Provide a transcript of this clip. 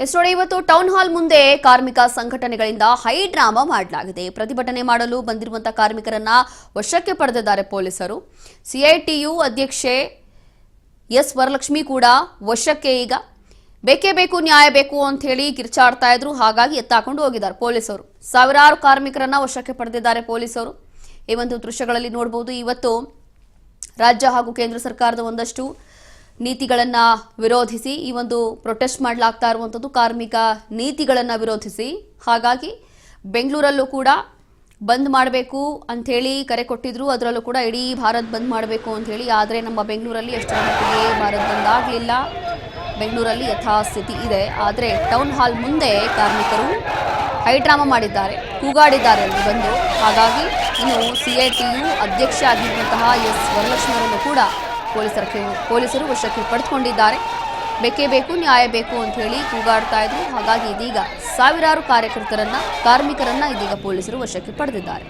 ನೋಡಿ, ಇವತ್ತು town hall ಮುಂದೆ ಕಾರ್ಮಿಕ ಸಂಘಟನೆಗಳಿಂದ ಹೈ ಡ್ರಾಮಾ ಮಾಡಲಾಗಿದೆ. ಪ್ರತಿಭಟನೆ ಮಾಡಲು ಬಂದಿರುವಂತಹ ಕಾರ್ಮಿಕರನ್ನ ವಶಕ್ಕೆ ಪಡೆದಿದ್ದಾರೆ ಪೊಲೀಸರು. ಸಿಐಟಿಯು ಅಧ್ಯಕ್ಷೆ ಎಸ್ ವರಲಕ್ಷ್ಮಿ ಕೂಡ ವಶಕ್ಕೆ ಈಗ ಬೇಕೇ ಬೇಕು ನ್ಯಾಯ ಬೇಕು ಅಂತ ಹೇಳಿ ಕಿರ್ಚಾಡ್ತಾ ಇದ್ರು. ಹಾಗಾಗಿ ಎತ್ತಾಕೊಂಡು ಹೋಗಿದ್ದಾರೆ ಪೊಲೀಸರು. ಸಾವಿರಾರು ಕಾರ್ಮಿಕರನ್ನ ವಶಕ್ಕೆ ಪಡೆದಿದ್ದಾರೆ ಪೊಲೀಸರು. ಈ ಒಂದು ದೃಶ್ಯಗಳಲ್ಲಿ ನೋಡಬಹುದು. ಇವತ್ತು ರಾಜ್ಯ ಹಾಗೂ ಕೇಂದ್ರ ಸರ್ಕಾರದ ಒಂದಷ್ಟು ನೀತಿಗಳನ್ನ ವಿರೋಧಿಸಿ ಈ ಒಂದು ಪ್ರೊಟೆಸ್ಟ್ ಮಾಡಲಾಗ್ತಾ ಇರುವಂತದ್ದು ಕಾರ್ಮಿಕ ನೀತಿಗಳನ್ನ ವಿರೋಧಿಸಿ. ಹಾಗಾಗಿ ಬೆಂಗಳೂರಲ್ಲೂ ಕೂಡ ಬಂದ್ ಮಾಡಬೇಕು ಅಂತ ಹೇಳಿ ಕರೆ ಕೊಟ್ಟಿದ್ರು. ಅದರಲ್ಲೂ ಕೂಡ ಇಡೀ ಭಾರತ್ ಬಂದ್ ಮಾಡಬೇಕು ಅಂತ ಹೇಳಿ. ಆದರೆ ನಮ್ಮ ಬೆಂಗಳೂರಲ್ಲಿ ಎಷ್ಟರ ಮಟ್ಟಿಗೆ ಭಾರತ್ ಬಂದ್ ಆಗಲಿಲ್ಲ. ಬೆಂಗಳೂರಲ್ಲಿ ಯಥಾಸ್ಥಿತಿ ಇದೆ. ಆದರೆ ಟೌನ್ ಹಾಲ್ ಮುಂದೆ ಕಾರ್ಮಿಕರು ಹೈ ಡ್ರಾಮಾ ಮಾಡಿದ್ದಾರೆ, ಕೂಗಾಡಿದ್ದಾರೆ ಅಲ್ಲಿ ಬಂದು. ಹಾಗಾಗಿ ಇನ್ನು ಸಿಐಟಿಯು ಅಧ್ಯಕ್ಷ ಆಗಿರುವಂತಹ ಎಸ್ ವರಲಕ್ಷ್ಮಿ ಅವರನ್ನು ಕೂಡ ಪೊಲೀಸರು ವಶಕ್ಕೆ ಪಡೆದುಕೊಂಡಿದ್ದಾರೆ. ಬೇಕೇ ಬೇಕು ನ್ಯಾಯ ಬೇಕು ಅಂತ ಹೇಳಿ ಕೂಗಾಡ್ತಾ ಇದ್ರು. ಹಾಗಾಗಿ ಇದೀಗ ಸಾವಿರಾರು ಕಾರ್ಮಿಕರನ್ನ ಇದೀಗ ಪೊಲೀಸರು ವಶಕ್ಕೆ ಪಡೆದಿದ್ದಾರೆ.